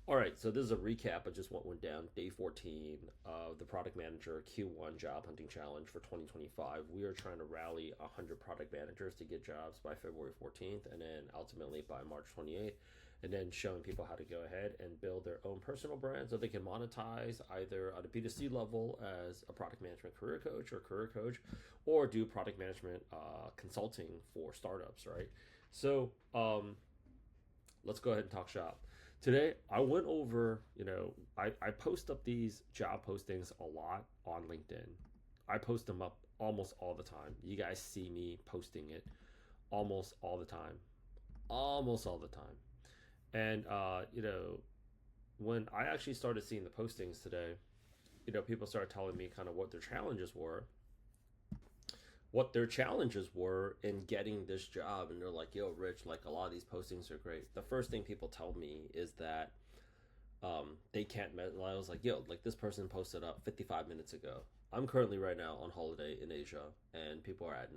All right, so this is a recap of just what went down day 14 of the Product Manager Q1 Job Hunting Challenge for 2025. We are trying to rally 100 product managers to get jobs by February 14th and then ultimately by March 28th, and then showing people how to go ahead and build their own personal brand so they can monetize either at a B2C level as a product management career coach, or do product management consulting for startups, right? So, let's go ahead and talk shop. Today, I went over, I post up these job postings a lot on LinkedIn. I post them up almost all the time. You guys see me posting it almost all the time. Almost all the time. And, when I actually started seeing the postings today, people started telling me kind of what their challenges were in getting this job. And they're like, yo, Rich, like a lot of these postings are great. The first thing people tell me is that they can't. I was like, yo, like this person posted up 55 minutes ago. I'm currently right now on holiday in Asia, and people are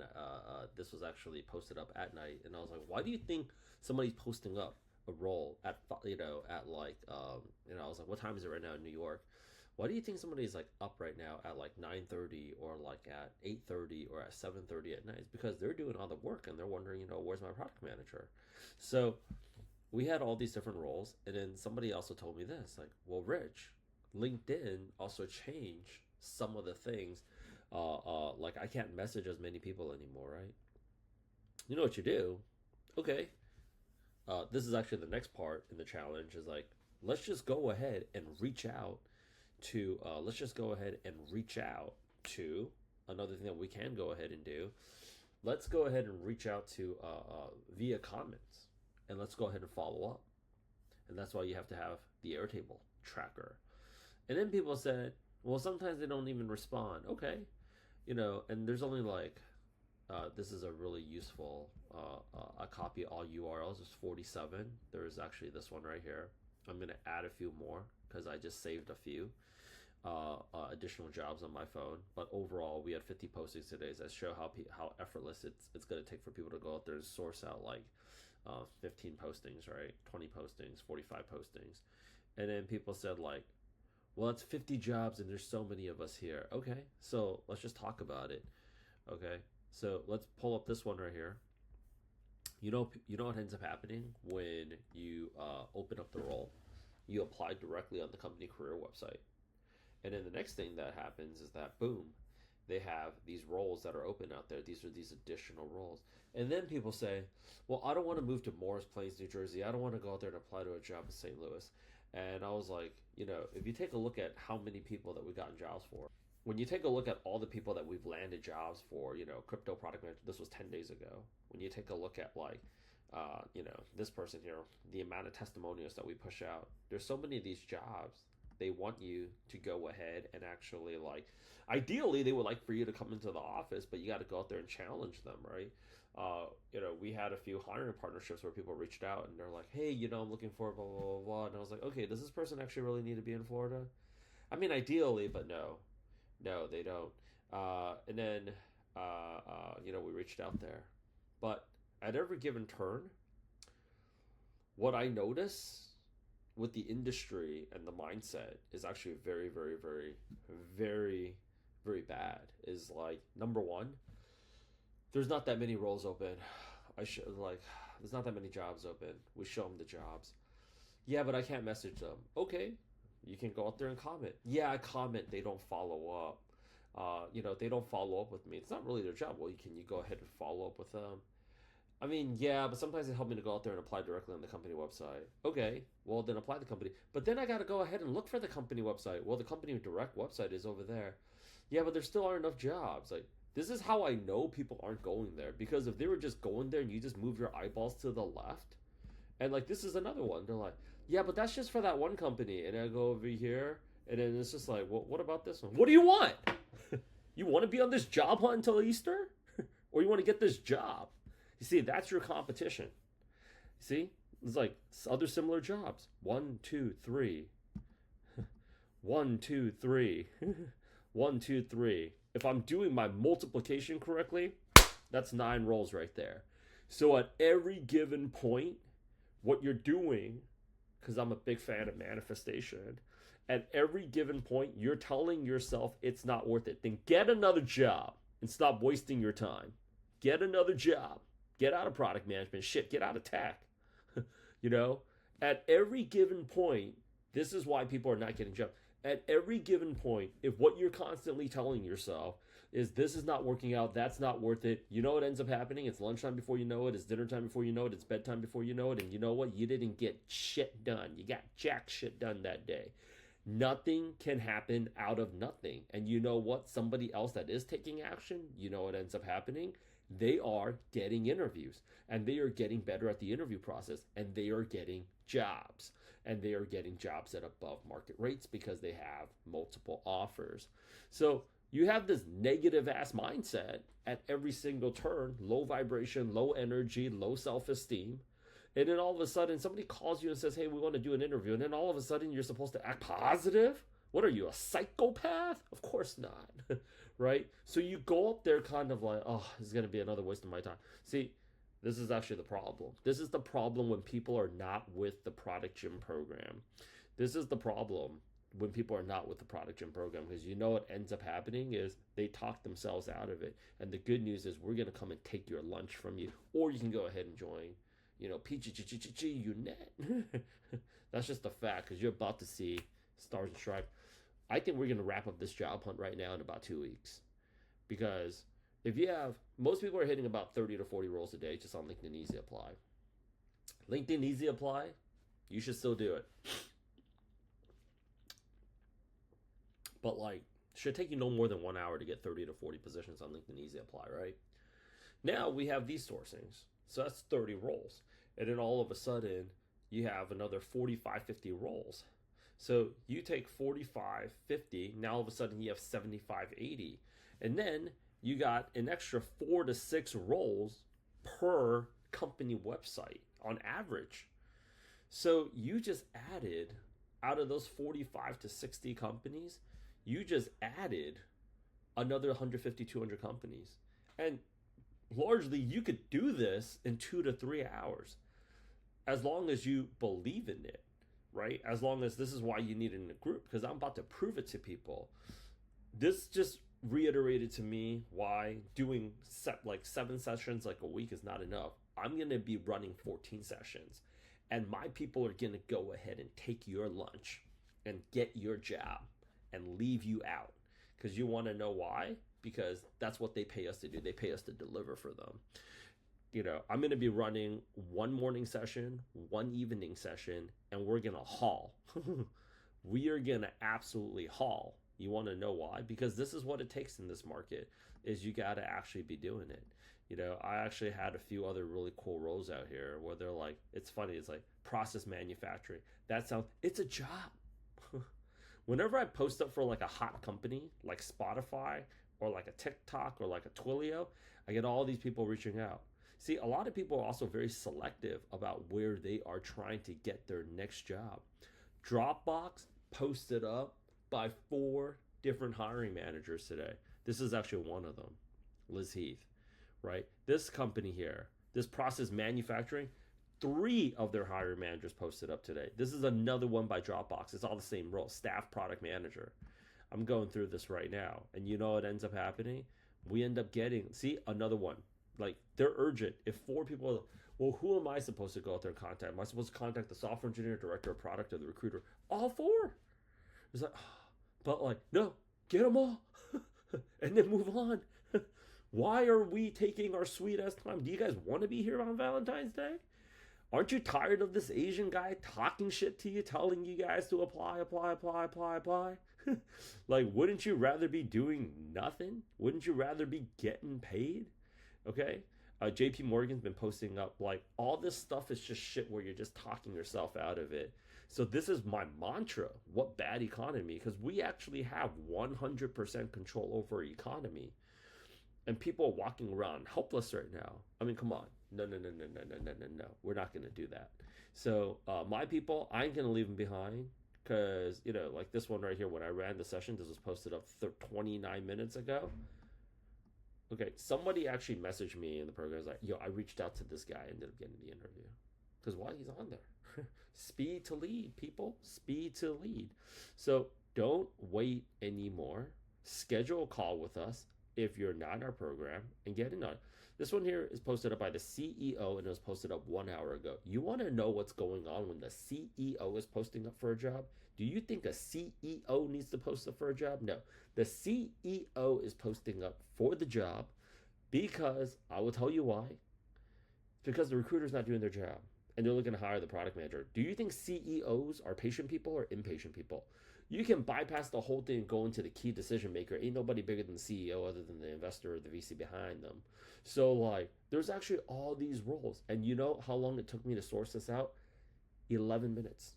this was actually posted up at night, and I was like, why do you think somebody's posting up a role at at like I was like, what time is it right now in New York? Why do you think somebody's like up right now at like 9:30 or like at 8:30 or at 7:30 at night? It's because they're doing all the work and they're wondering, where's my product manager? So we had all these different roles, and then somebody also told me this, like, well, Rich, LinkedIn also changed some of the things. Like I can't message as many people anymore, right? You know what you do? Okay. This is actually the next part in the challenge. Is like, let's just go ahead and reach out to let's just go ahead and reach out to another thing that we can go ahead and do. Let's go ahead and reach out to via comments, and let's go ahead and follow up. And that's why you have to have the Airtable tracker. And then people said, well, sometimes they don't even respond. Okay, and there's only like this is a really useful I copy all URLs. There's 47. There's actually this one right here. I'm gonna add a few more because I just saved a few additional jobs on my phone. But overall, we had 50 postings today that show how effortless it's gonna take for people to go out there and source out like 15 postings, right? 20 postings, 45 postings, and then people said like, well, it's 50 jobs and there's so many of us here. Okay, so let's just talk about it. Okay, so let's pull up this one right here. You know what ends up happening when you open up the role. You apply directly on the company career website, and then the next thing that happens is that boom, they have these roles that are open out there. These are these additional roles, and then people say, "Well, I don't want to move to Morris Plains, New Jersey. I don't want to go out there and apply to a job in St. Louis." And I was like, if you take a look at how many people that we gotten jobs for, when you take a look at all the people that we've landed jobs for, crypto product manager, this was 10 days ago. When you take a look at like, this person here, the amount of testimonials that we push out, there's so many of these jobs. They want you to go ahead and actually like, ideally they would like for you to come into the office, but you got to go out there and challenge them, right? We had a few hiring partnerships where people reached out and they're like, hey, I'm looking for blah, blah, blah, blah. And I was like, okay, does this person actually really need to be in Florida? I mean, ideally, but no, they don't. And then, we reached out there. But at every given turn, what I notice with the industry and the mindset is actually very, very, very, very, very bad. Is like, number one, there's not that many roles open. There's not that many jobs open. We show them the jobs. Yeah, but I can't message them. Okay, you can go out there and comment. Yeah, I comment. They don't follow up. They don't follow up with me. It's not really their job. Well, can you go ahead and follow up with them? I mean, yeah, but sometimes they help me to go out there and apply directly on the company website. Okay, well then apply the company. But then I got to go ahead and look for the company website. Well, the company direct website is over there. Yeah, but there still aren't enough jobs. Like, this is how I know people aren't going there, because if they were just going there and you just move your eyeballs to the left, and like this is another one, they're like, yeah, but that's just for that one company. And I go over here, and then it's just like, well, what about this one? What do you want? You want to be on this job hunt until Easter? Or you want to get this job? You see, that's your competition. You see? It's like other similar jobs. 1, 2, 3. 1, 2, 3. 1, 2, 3. If I'm doing my multiplication correctly, that's 9 roles right there. So at every given point, what you're doing because I'm a big fan of manifestation. At every given point, you're telling yourself it's not worth it. Then get another job and stop wasting your time. Get another job. Get out of product management. Shit, get out of tech. You know, at every given point, this is why people are not getting jobs. At every given point, if what you're constantly telling yourself is this is not working out, that's not worth it, you know what ends up happening? It's lunchtime before you know it, it's dinner time before you know it, it's bedtime before you know it, and you know what? You didn't get shit done. You got jack shit done that day. Nothing can happen out of nothing. And you know what? Somebody else that is taking action, you know what ends up happening? They are getting interviews, and they are getting better at the interview process, and they are getting jobs, and they are getting jobs at above market rates because they have multiple offers. So you have this negative ass mindset at every single turn, low vibration, low energy, low self-esteem. And then all of a sudden somebody calls you and says, hey, we want to do an interview. And then all of a sudden you're supposed to act positive. What are you, a psychopath? Of course not. Right? So you go up there kind of like, oh, this is going to be another waste of my time. See, this is actually the problem. This is the problem when people are not with the Product Gym program. This is the problem when people are not with the Product Gym program, because you know what ends up happening is they talk themselves out of it. And the good news is we're going to come and take your lunch from you, or you can go ahead and join, you know, PGGGGUNet. That's just a fact, because you're about to see stars and stripes. I think we're going to wrap up this job hunt right now in about 2 weeks, because if you have, most people are hitting about 30 to 40 roles a day just on LinkedIn Easy Apply. LinkedIn Easy Apply, you should still do it. But like, should take you no more than 1 hour to get 30 to 40 positions on LinkedIn Easy Apply, right? Now we have these sourcings. So that's 30 roles. And then all of a sudden, you have another 45, 50 roles. So you take 45, 50, now all of a sudden you have 75, 80. And then you got an extra 4 to 6 roles per company website on average. So you just added, out of those 45 to 60 companies, you just added another 150, 200 companies. And largely you could do this in 2 to 3 hours, as long as you believe in it, right? As long as, this is why you need it in a group, because I'm about to prove it to people. This just reiterated to me why doing 7 sessions like a week is not enough. I'm going to be running 14 sessions, and my people are going to go ahead and take your lunch and get your job and leave you out. Because you want to know why? Because that's what they pay us to do. They pay us to deliver for them. You know, I'm going to be running 1 morning session, 1 evening session, and we're going to haul. We are going to absolutely haul. You want to know why? Because this is what it takes in this market, is you got to actually be doing it. You know, I actually had a few other really cool roles out here where they're like, it's funny, it's like process manufacturing. That sounds, it's a job. Whenever I post up for like a hot company, like Spotify, or like a TikTok, or like a Twilio, I get all these people reaching out. See, a lot of people are also very selective about where they are trying to get their next job. Dropbox posted up by 4 different hiring managers today. This is actually one of them, Liz Heath, right? This company here, this process manufacturing, 3 of their hiring managers posted up today. This is another one by Dropbox. It's all the same role, staff product manager. I'm going through this right now. And you know what ends up happening? We end up getting, see, another one. Like, they're urgent. If 4 people are, well, who am I supposed to go out there and contact? Am I supposed to contact the software engineer, director of product, or the recruiter? All 4. It's like, but like, no, get them all. And then move on. Why are we taking our sweet ass time? Do you guys want to be here on Valentine's Day? Aren't you tired of this Asian guy talking shit to you, telling you guys to apply? Like, wouldn't you rather be doing nothing? Wouldn't you rather be getting paid? Okay? JP Morgan's been posting up, like, all this stuff is just shit where you're just talking yourself out of it. So this is my mantra. What bad economy? Because we actually have 100% control over our economy. And people are walking around helpless right now. I mean, come on. No. We're not going to do that. So my people, I ain't going to leave them behind, because, you know, like this one right here, when I ran the session, this was posted up 29 minutes ago. Okay, somebody actually messaged me in the program. Like, yo, I reached out to this guy, ended up getting the interview. Because why? He's on there. Speed to lead, people. Speed to lead. So don't wait anymore. Schedule a call with us if you're not in our program and get in on it. This one here is posted up by the CEO and it was posted up 1 hour ago. You want to know what's going on when the CEO is posting up for a job? Do you think a CEO needs to post up for a job? No. The CEO is posting up for the job because I will tell you why. Because the recruiter's not doing their job and they're looking to hire the product manager. Do you think CEOs are patient people or impatient people? You can bypass the whole thing and go into the key decision maker. Ain't nobody bigger than the CEO other than the investor or the VC behind them. So like there's actually all these roles. And you know how long it took me to source this out? 11 minutes.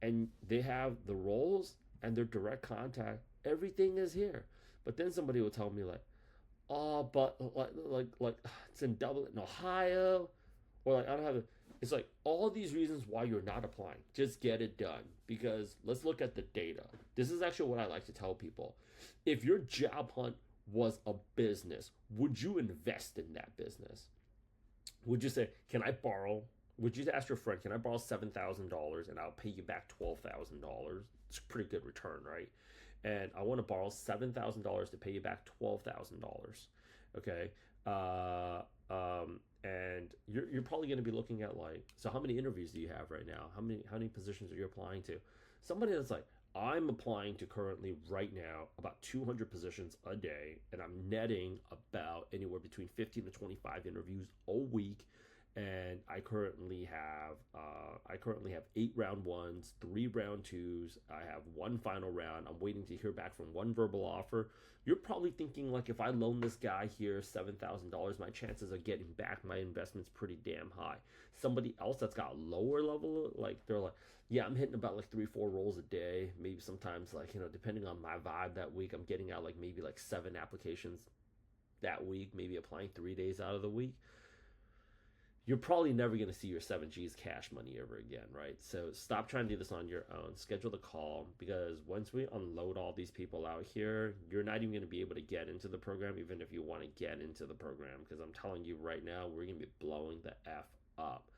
And they have the roles and their direct contact. Everything is here. But then somebody will tell me like, oh, but like it's in Dublin, Ohio, or like I don't have it. It's like all these reasons why you're not applying. Just get it done because let's look at the data. This is actually what I like to tell people. If your job hunt was a business, would you invest in that business? Would you say, can I borrow? Would you ask your friend, can I borrow $7,000 and I'll pay you back $12,000? It's a pretty good return, right? And I want to borrow $7,000 to pay you back $12,000. Okay. And you're probably going to be looking at like, so how many interviews do you have right now? How many positions are you applying to? Somebody that's like, I'm applying to currently right now about 200 positions a day, and I'm netting about anywhere between 15 to 25 interviews a week. And I currently have 8 round ones, 3 round twos. I have 1 final round. I'm waiting to hear back from 1 verbal offer. You're probably thinking like, if I loan this guy here $7,000, my chances of getting back my investment's pretty damn high. Somebody else that's got lower level, like they're like, yeah, I'm hitting about like 3-4 rolls a day. Maybe sometimes like, depending on my vibe that week, I'm getting out like maybe like 7 applications that week, maybe applying 3 days out of the week. You're probably never going to see your 7G's cash money ever again, right? So stop trying to do this on your own. Schedule the call because once we unload all these people out here, you're not even going to be able to get into the program, even if you want to get into the program. Because I'm telling you right now, we're going to be blowing the F up.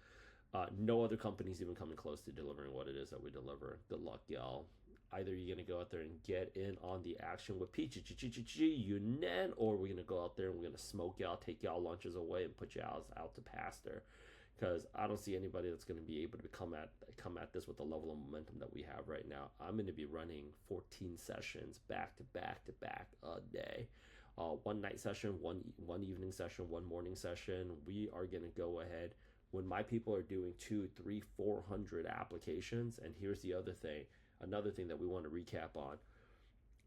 No other company's even coming close to delivering what it is that we deliver. Good luck, y'all. Either you're going to go out there and get in on the action with PGGGGUNEN, or we're going to go out there and we're going to smoke y'all, take y'all lunches away, and put y'all out to pasture. Because I don't see anybody that's going to be able to come at this with the level of momentum that we have right now. I'm going to be running 14 sessions back to back to back a day. 1 night session, one evening session, 1 morning session. We are going to go ahead when my people are doing 200, 300, 400 applications. And here's the other thing. Another thing that we want to recap on,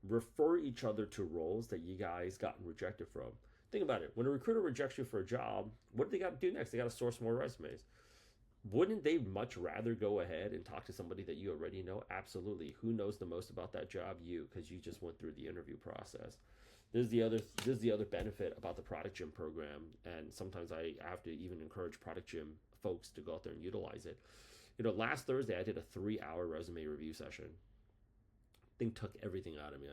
refer each other to roles that you guys gotten rejected from. Think about it. When a recruiter rejects you for a job, what do they got to do next? They got to source more resumes. Wouldn't they much rather go ahead and talk to somebody that you already know? Absolutely. Who knows the most about that job? You, because you just went through the interview process. This is the other benefit about the Product Gym program, and sometimes I have to even encourage Product Gym folks to go out there and utilize it. Last Thursday I did a 3-hour resume review session. Thing took everything out of me.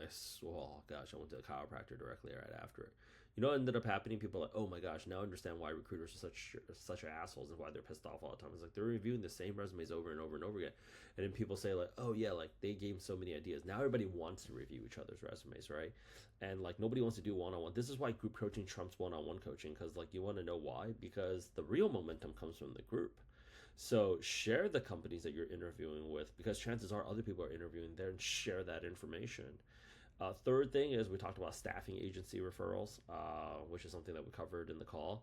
Oh gosh, I went to a chiropractor directly right after it. What ended up happening? People are like, oh my gosh, now I understand why recruiters are such assholes and why they're pissed off all the time. It's like they're reviewing the same resumes over and over and over again. And then people say like, oh yeah, like they gave so many ideas. Now everybody wants to review each other's resumes, right? And like nobody wants to do one-on-one. This is why group coaching trumps one-on-one coaching, because like you want to know why? Because the real momentum comes from the group. So share the companies that you're interviewing with, because chances are other people are interviewing there, and share that information. Third thing is we talked about staffing agency referrals, which is something that we covered in the call.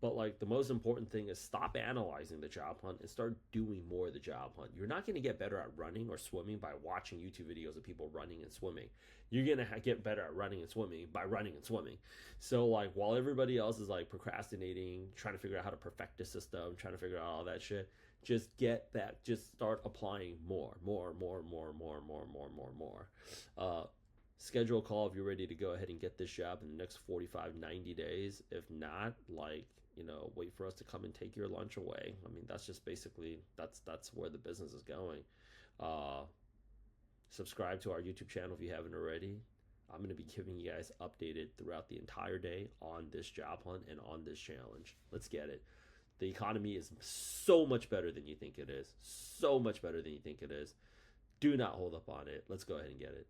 But like the most important thing is stop analyzing the job hunt and start doing more of the job hunt. You're not going to get better at running or swimming by watching YouTube videos of people running and swimming. You're going to get better at running and swimming by running and swimming. So like while everybody else is like procrastinating, trying to figure out how to perfect the system, trying to figure out all that shit, just start applying more. Schedule a call if you're ready to go ahead and get this job in the next 45, 90 days. If not, wait for us to come and take your lunch away. I mean, that's just basically, that's where the business is going. Subscribe to our YouTube channel if you haven't already. I'm going to be giving you guys updated throughout the entire day on this job hunt and on this challenge. Let's get it. The economy is so much better than you think it is. So much better than you think it is. Do not hold up on it. Let's go ahead and get it.